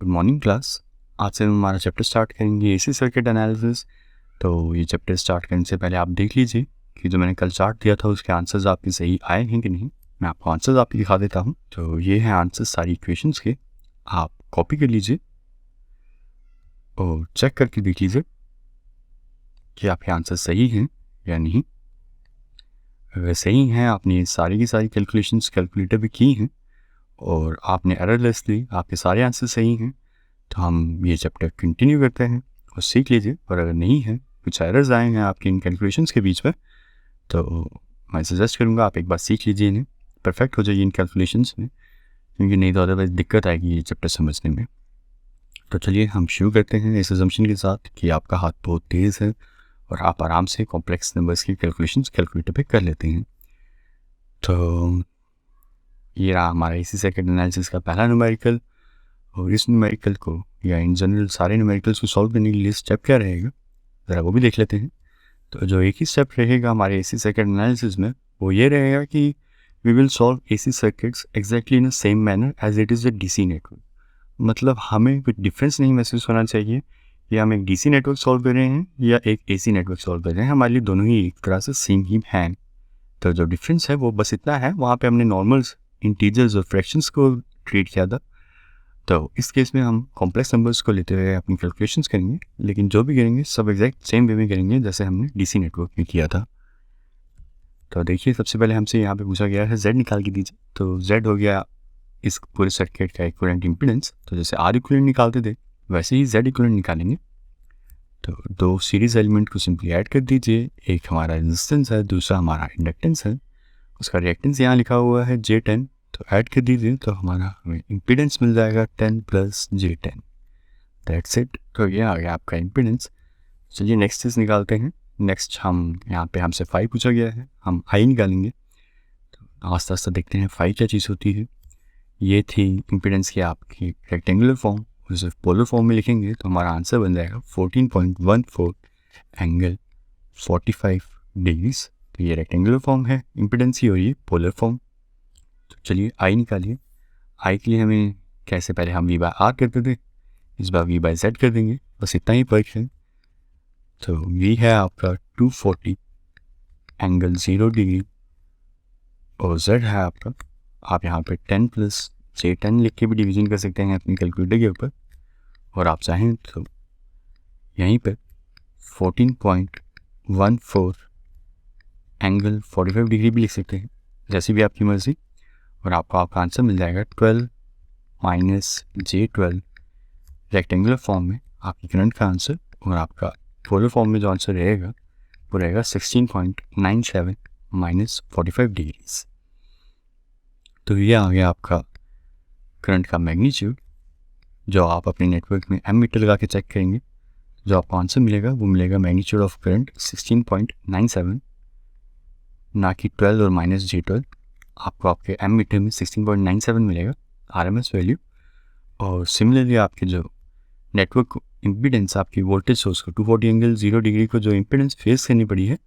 Good morning class. आज से हम हमारा चैप्टर स्टार्ट करेंगे एसी सर्किट एनालिसिस। तो ये चैप्टर स्टार्ट करने से पहले आप देख लीजिए कि जो मैंने कल चार्ट दिया था उसके आंसर्स आपके सही आए हैं कि नहीं। मैं आपको आंसर्स आपके दिखा देता हूँ। तो ये हैं आंसर्स सारी इक्वेशंस के, आप कॉपी कर लीजिए और चेक करके देख लीजिए कि आपके आंसर सही हैं या नहीं। अगर सही हैं, आपने सारी की सारी कैलकुलेशंस कैलकुलेटर भी की हैं और आपने एरर लेस ली, आपके सारे आंसर सही हैं, तो हम ये चैप्टर कंटिन्यू करते हैं और सीख लीजिए। और अगर नहीं है, कुछ एरर्स आए हैं आपके इन कैलकुलेशंस के बीच में, तो मैं सजेस्ट करूँगा आप एक बार सीख लीजिए, इन्हें परफेक्ट हो जाइए इन कैलकुलेशंस में, क्योंकि नहीं तो अदरवाइज दिक्कत आएगी ये चैप्टर समझने में। तो चलिए हम शुरू करते हैं इस अजम्पशन के साथ कि आपका हाथ बहुत तेज़ है और आप आराम से कॉम्प्लेक्स नंबर्स की कैलकुलेशंस कैलकुलेटर पे कर लेते हैं। तो ये रहा हमारा इसी सेकंड एनालिसिस का पहला न्यूमेरिकल। और इस न्यूमेरिकल को या इन जनरल सारे न्यूमेरिकल्स को सॉल्व करने के लिए स्टेप क्या रहेगा, ज़रा वो भी देख लेते हैं। तो जो एक ही स्टेप रहेगा हमारे एसी सर्किट एनालिसिस में, वो ये रहेगा कि we will solve AC circuits exactly in the same manner as it is a DC network. मतलब हमें कुछ डिफरेंस नहीं महसूस होना चाहिए या हम एक डीसी नेटवर्क सॉल्व कर रहे हैं या एक एसी नेटवर्क सॉल्व कर रहे हैं, हमारे लिए दोनों ही एक तरह से सेम ही हैं। तो जो डिफरेंस है वो बस इतना है, वहाँ पे हमने नॉर्मल्स, इंटीजर्स और फ्रैक्शंस को ट्रीट किया था। तो इस केस में हम कॉम्प्लेक्स नंबर्स को लेते हुए अपनी कैलकुलेशंस करेंगे, लेकिन जो भी करेंगे सब एग्जैक्ट सेम वे में करेंगे जैसे हमने डीसी नेटवर्क में किया था। तो देखिए, सबसे पहले हमसे यहाँ पे पूछा गया है Z निकाल के दीजिए। तो Z हो गया इस पूरे सर्किट का इक्विवेलेंट इम्पीडेंस। तो जैसे R इक्विवेलेंट निकालते थे वैसे ही Z इक्विवेलेंट निकालेंगे। तो दो सीरीज एलिमेंट को सिंपली ऐड कर दीजिए, एक हमारा रेजिस्टेंस है, दूसरा हमारा इंडक्टेंस है। उसका रिएक्टेंस यहाँ लिखा हुआ है J10, तो ऐड कर दीजिए तो हमारा हमें इम्पीडेंस मिल जाएगा 10 + J10। That's it. तो ये आ गया आपका इम्पीडेंस। चलिए नेक्स्ट चीज़ निकालते हैं। नेक्स्ट हम यहाँ पे हमसे फाई पूछा गया है, हम आई निकालेंगे। तो आस्ते आस्ते देखते हैं फाई क्या चीज़ होती है। ये थी इम्पीडेंस की आपकी रेक्टेंगुलर फॉर्म, उसे पोलर फॉर्म में लिखेंगे तो हमारा आंसर बन जाएगा 14.14 एंगल 45 डिग्रीज। तो ये रेक्टेंगुलर फॉर्म है इम्पीडेंस की और ये पोलर फॉर्म। तो चलिए आई निकालिए। आई के लिए हमें कैसे, पहले हम V/R करते थे, इस बार V/Z कर देंगे, बस इतना ही फर्क है। तो V है आपका 240 एंगल 0 डिग्री और Z है आपका, आप यहाँ पे 10 + J10 लिख के भी डिवीजन कर सकते हैं अपनी कैलकुलेटर के ऊपर, और आप चाहें तो यहीं पर 14.14 एंगल 45 डिग्री भी लिख सकते हैं, जैसी भी आपकी मर्जी। और आपको आपका आंसर मिल जाएगा 12 - J12 रेक्टेंगुलर फॉर्म में आपकी करंट का आंसर, और आपका पोलर फॉर्म में जो आंसर रहेगा वो रहेगा 16.97 - 45 डिग्रीज। तो ये आ गया आपका करंट का मैग्नीट्यूड, जो आप अपने नेटवर्क में एमीटर लगा के चेक करेंगे। जो आपको आंसर मिलेगा वो मिलेगा मैग्नीट्यूड ऑफ करंट 16.97, ना कि 12 और -J12। आपको आपके एमीटर में 16.97 मिलेगा आरएमएस वैल्यू। और सिमिलरली आपके जो नेटवर्क इम्पीडेंस, आपकी वोल्टेज सोर्स को 240 एंगल 0 डिग्री को जो इम्पीडेंस फेस करनी पड़ी है,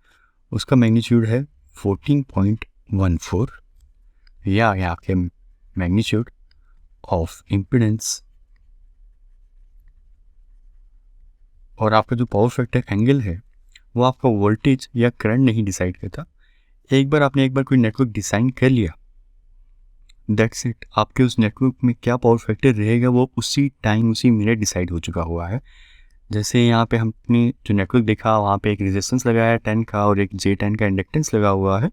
उसका मैग्नीट्यूड है 14.14। यह आ गया आपके मैग्नीट्यूड ऑफ इम्पीडेंस। और आपका जो पावर फैक्टर एंगल है वो आपका वोल्टेज या करंट नहीं डिसाइड करता। एक बार कोई नेटवर्क डिज़ाइन कर लिया, दैट्स इट, आपके उस नेटवर्क में क्या पावर फैक्टर रहेगा वो उसी टाइम उसी मिनट डिसाइड हो चुका हुआ है। जैसे यहाँ पे हमने जो नेटवर्क देखा, वहाँ पे एक रेजिस्टेंस लगाया है 10 का और एक J10 का इंडक्टेंस लगा हुआ है।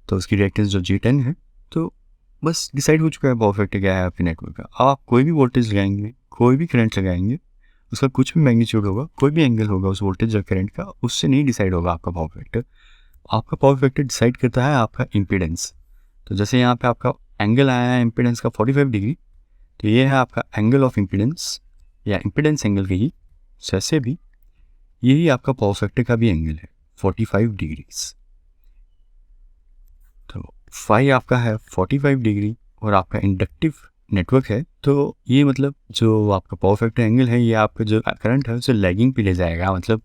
तो उसकी रिएक्टेंस जो J10 है, तो बस डिसाइड हो चुका है पावर फैक्टर क्या है आपके नेटवर्क का। अब आप कोई भी वोल्टेज लगाएंगे, कोई भी करंट लगाएंगे, उसका कुछ भी मैग्नीट्यूड होगा, कोई भी एंगल होगा उस वोल्टेज या करंट का, उससे नहीं डिसाइड होगा आपका पावर फैक्टर। आपका पावर फैक्टर डिसाइड करता है आपका इम्पीडेंस। तो जैसे यहाँ पे आपका एंगल आया है इम्पीडेंस का 45 डिग्री, तो ये है आपका एंगल ऑफ इम्पीडेंस या इम्पीडेंस एंगल का ही, जैसे भी यही आपका पावर फैक्टर का भी एंगल है 45 डिग्रीज। तो फाई आपका है 45 डिग्री और आपका इंडक्टिव नेटवर्क है, तो ये मतलब जो आपका पावर फैक्टर एंगल है, ये आपका जो करंट है उसे लैगिंग पे ले जाएगा। मतलब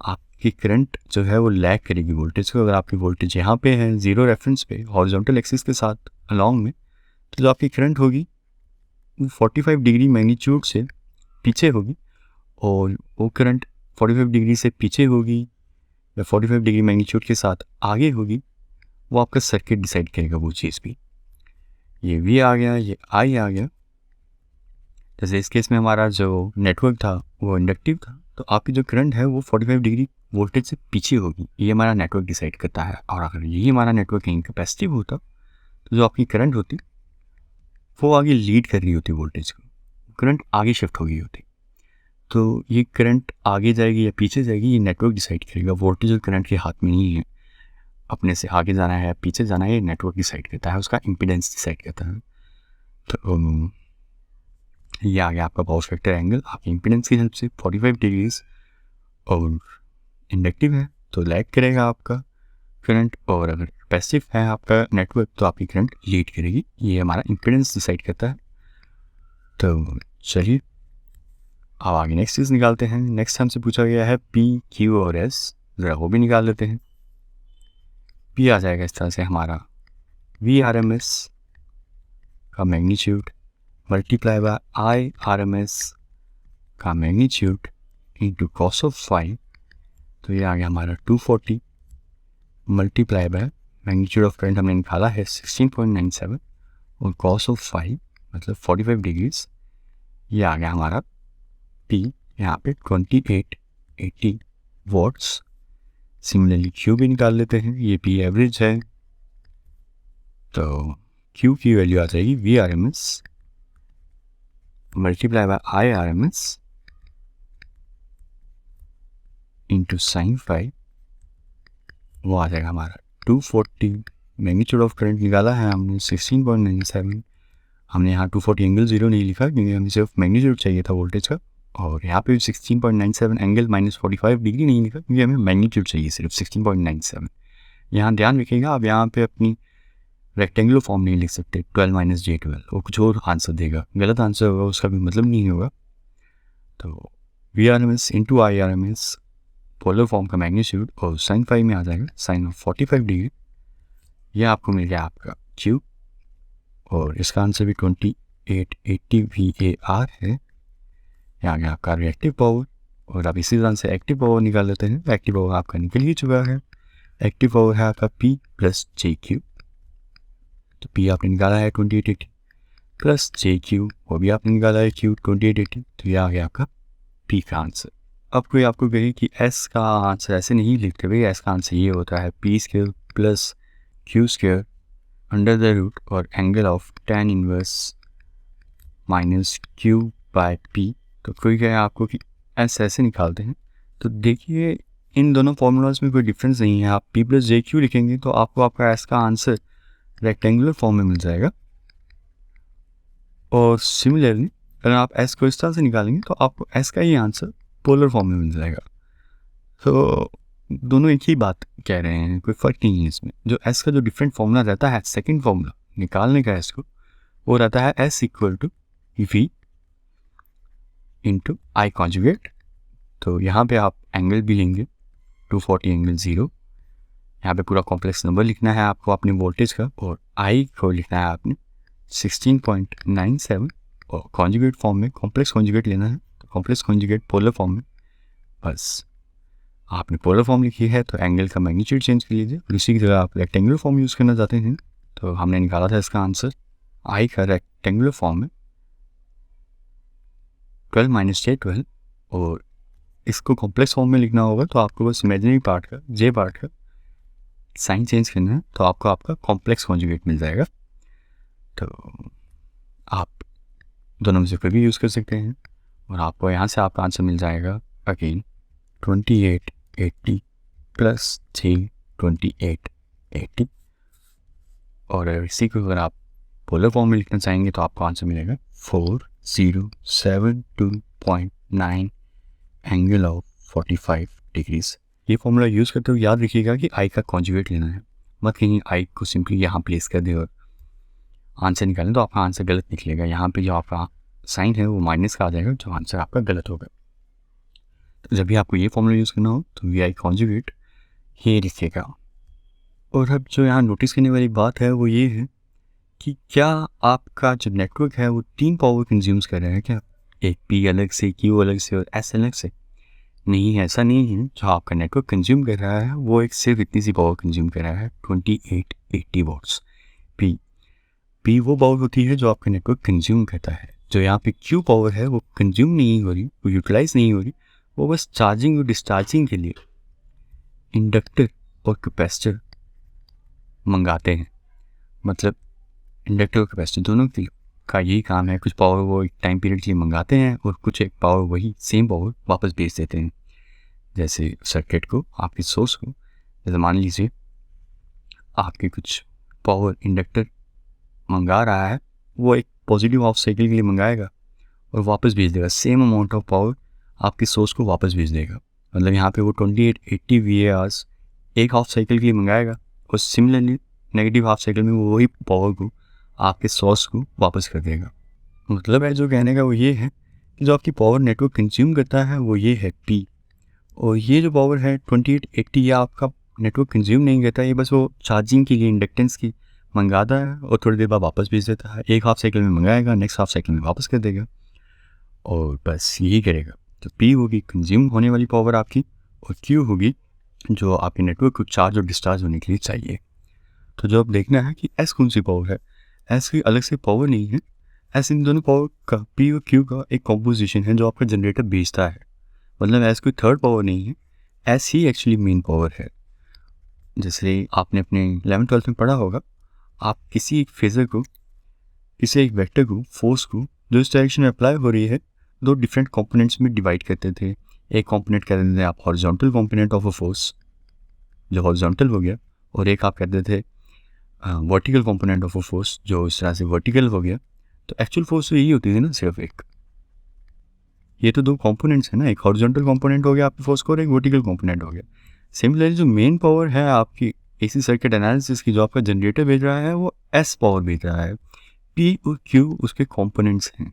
आपकी करंट जो है वो लैग करेगी वोल्टेज को। अगर आपकी वोल्टेज यहाँ पे है 0 रेफरेंस पे हॉरिजॉन्टल एक्सिस के साथ अलॉन्ग में, तो जो आपकी करंट होगी 45 डिग्री मैग्नीट्यूड से पीछे होगी और वो करंट 45 डिग्री से पीछे होगी या 45 डिग्री मैग्नीट्यूड के साथ आगे होगी, वो आपका सर्किट डिसाइड करेगा वो चीज़ भी। ये V आ गया, ये I आ गया। जैसे इस केस में हमारा जो नेटवर्क था वो इंडक्टिव था, तो आपकी जो करंट है वो 45 डिग्री वोल्टेज से पीछे होगी, ये हमारा नेटवर्क डिसाइड करता है। और अगर यही हमारा नेटवर्क इनकैपेसिटिव होता तो जो आपकी करंट होती वो आगे लीड कर रही होती वोल्टेज को, करंट आगे शिफ्ट हो गई होती। तो ये करंट आगे जाएगी या पीछे जाएगी ये नेटवर्क डिसाइड करेगा, वोल्टेज और करंट के हाथ में नहीं है। अपने से आगे जाना है या पीछे जाना है ये नेटवर्क डिसाइड करता है, उसका इम्पीडेंस डिसाइड करता है। तो ये आ गया आपका पावर फैक्टर एंगल आपकी इम्पीडेंस की हेल्प से 45 डिग्रीज, और इंडक्टिव है तो लैग करेगा आपका करंट, और अगर पैसिव है आपका नेटवर्क तो आपकी करंट लीड करेगी। ये हमारा इम्पीडेंस डिसाइड करता है। तो चलिए अब आगे नेक्स्ट चीज़ निकालते हैं। नेक्स्ट हमसे पूछा गया है P, Q और S, ज़रा वो भी निकाल लेते हैं। P आ जाएगा इस तरह से हमारा VRMS का मैग्नीट्यूड मल्टीप्लाई बाय IRMS का magnitude into cos of phi, तो ये आ गया हमारा 240 multiply by magnitude of current हमने निकाला है 16.97 और कॉस ऑफ फाई मतलब 45 डिग्रीज, ये आ गया हमारा P यहाँ पे 2880 वॉट्स। सिमिलरली Q भी निकाल लेते हैं, ये P एवरेज है, तो Q की वैल्यू आ जाएगी VRMS multiply by IRMS into sine phi, वो आ जाएगा हमारा 240। मैग्नीट्यूड ऑफ करंट निकाला है हमने 16.97, हमने यहाँ 240 एंगल 0 नहीं लिखा क्योंकि हमें सिर्फ मैग्नीट्यूड चाहिए था वोल्टेज का, और यहाँ पे 16.97 एंगल -45 डिग्री नहीं लिखा क्योंकि हमें मैग्नीट्यूड चाहिए सिर्फ 16.97। यहाँ ध्यान रखिएगा, आप यहाँ पे अपनी रेक्टेंगुलर फॉर्म नहीं लिख सकते 12 - j12, वो कुछ और आंसर देगा, गलत आंसर होगा, उसका भी मतलब नहीं होगा। तो VRMS into IRMS polar form का मैग्नीट्यूड और साइन फाई में आ जाएगा साइन ऑफ 45 डिग्री, यह आपको मिल गया आपका Q, और इसका आंसर भी 2880 VAR है। यहाँ आ गया आपका रिएक्टिव पावर, और अब इसी तरह से एक्टिव पावर निकाल लेते हैं। एक्टिव पावर आपका निकल ही चुका है, एक्टिव पावर है आपका P प्लस JQ, तो P आपने निकाला है 2880 प्लस JQ, वो भी आपने निकाला है Q 2880, तो यह आ गया आपका P का आंसर। अब कोई आपको कहे कि S का आंसर ऐसे नहीं लिखते भाई, S का आंसर ये होता है P square plus Q square under the root और angle of tan inverse minus Q by P। तो कोई कहे आपको कि S ऐसे निकालते हैं, तो देखिए इन दोनों फॉर्मूलाज में कोई डिफरेंस नहीं है। आप P प्लस JQ लिखेंगे तो आपको आपका S का आंसर रेक्टेंगुलर फॉर्म में मिल जाएगा, और सिमिलरली अगर आप S को इस तरह से निकालेंगे तो आपको S का ही आंसर पोलर फॉर्म में मिल जाएगा। तो दोनों एक ही बात कह रहे हैं, कोई फ़र्क नहीं है इसमें। जो S का जो डिफरेंट फॉर्मूला रहता है सेकंड फॉर्मूला निकालने का S को, वो रहता है S equal to V into I conjugate. तो यहाँ पे आप एंगल भी लेंगे 240 एंगल 0, यहाँ पे पूरा कॉम्प्लेक्स नंबर लिखना है आपको अपने वोल्टेज का, और I को लिखना है आपने 16.97, और कॉन्जुगेट फॉर्म में कॉम्प्लेक्स कॉन्जुगेट लेना है, तो कॉम्प्लेक्स कॉन्जुगेट पोलर फॉर्म में। बस आपने पोलर फॉर्म लिखी है तो एंगल का मैग्नीट्यूड चेंज कर लीजिए, और इसी की जगह आप रेक्टेंगुलर फॉर्म यूज़ करना चाहते हैं तो हमने निकाला था इसका आंसर I का रेक्टेंगुलर फॉर्म में 12 - j12, और इसको कॉम्प्लेक्स फॉर्म में लिखना होगा तो आपको बस इमेजिनरी पार्ट का J पार्ट का साइन चेंज करना है, तो आपको आपका कॉम्प्लेक्स कॉन्जुगेट मिल जाएगा। तो आप दोनों में से कोई भी यूज़ कर सकते हैं, और आपको यहाँ से आपका आंसर मिल जाएगा अगेन 2880 प्लस J2880, और इसी को अगर आप पोलर फॉर्म में लिखना चाहेंगे तो आपको आंसर मिलेगा 4072.9 एंगल ऑफ 45 डिग्रीज। ये फॉर्मूला यूज़ करते हुए याद रखिएगा कि I का कॉन्जुगेट लेना है, मत कहीं I को सिंपली यहाँ प्लेस कर दे और आंसर निकालें तो आपका आंसर गलत निकलेगा। यहाँ पे जो आपका साइन है वो माइनस का आ जाएगा, जो आंसर आपका गलत होगा। तो जब भी आपको ये फॉर्मूला यूज़ करना हो तो VI कॉन्जुगेट ये लिखिएगा। और अब जो यहाँ नोटिस करने वाली बात है वो ये है कि क्या आपका जो नेटवर्क है वो 3 पावर कंज्यूम्स कर रहा है क्या, एक पी अलग से, क्यू अलग से और एस अलग से? नहीं, ऐसा नहीं है। जो आपका नेटवर्क कंज्यूम कर रहा है वो एक सिर्फ इतनी सी पावर कंज्यूम कर रहा है, 2880 वॉट्स। पी वो पावर होती है जो आपका नेटवर्क कंज्यूम करता है। जो यहाँ पे क्यू पावर है वो कंज्यूम नहीं हो रही, वो यूटिलाइज नहीं हो रही, वो बस चार्जिंग और डिस्चार्जिंग के लिए इंडक्टर और कैपेसिटर मंगाते हैं। मतलब इंडक्टर और कैपेसिटर दोनों का यही काम है, कुछ पावर वो एक टाइम पीरियड के लिए मंगाते हैं और कुछ एक पावर वही सेम पावर वापस भेज देते हैं। जैसे सर्किट को, आपकी सोर्स को, जैसे मान लीजिए आपके कुछ पावर इंडक्टर मंगा रहा है, वो एक पॉजिटिव हाफ साइकिल के लिए मंगाएगा और वापस भेज देगा, सेम अमाउंट ऑफ पावर आपके सोर्स को वापस भेज देगा। मतलब यहाँ पे वो 2880 VARs एक हाफ साइकिल के लिए मंगाएगा और सिमिलरली नेगेटिव हाफ साइकिल में वो वही पावर को आपके सोर्स को वापस कर देगा। मतलब है जो कहने का वो ये है कि जो आपकी पावर नेटवर्क कंज्यूम करता है वो ये है P, और ये जो पावर है 2880 ये आपका नेटवर्क कंज्यूम नहीं करता, ये बस वो चार्जिंग के लिए इंडक्टेंस की मंगाता है और थोड़ी देर बाद वापस भेज देता है। एक हाफ साइकिल में मंगाएगा, नेक्स्ट हाफ साइकिल में वापस कर देगा और बस यही करेगा। तो P होगी कंज्यूम होने वाली पावर आपकी, और Q होगी जो आपके नेटवर्क को चार्ज और डिस्चार्ज होने के लिए चाहिए। तो जो अब देखना है कि S कौन सी पावर है। S की अलग से पावर नहीं है, S इन दोनों पावर का, P और Q का एक कॉम्पोजिशन है जो आपका जनरेटर भेजता है। मतलब S कोई थर्ड पावर नहीं है, S ही एक्चुअली मेन पावर है। जैसे आपने अपने 11th-12th में पढ़ा होगा, आप किसी एक फेजर को, किसी एक वेक्टर को, फोर्स को जो इस डायरेक्शन में अप्लाई हो रही है, दो डिफरेंट कंपोनेंट्स में डिवाइड करते थे। एक कंपोनेंट कहते थे आप horizontal component of a force, जो हॉरिजॉन्टल हो गया, और एक आप कहते थे vertical component of a force, जो इस तरह से वर्टिकल हो गया। तो एक्चुअल फोर्स तो यही होती थी ना, सिर्फ एक। ये तो दो कंपोनेंट्स है ना, एक हॉरिजॉन्टल कंपोनेंट हो गया आपकी फोर्स का और एक वर्टिकल कंपोनेंट हो गया। सिमिलरली जो मेन पावर है आपकी एसी सर्किट एनालिसिस की, जो आपका जनरेटर भेज रहा है, वो एस पावर भेज रहा है। पी और क्यू उसके कंपोनेंट्स हैं।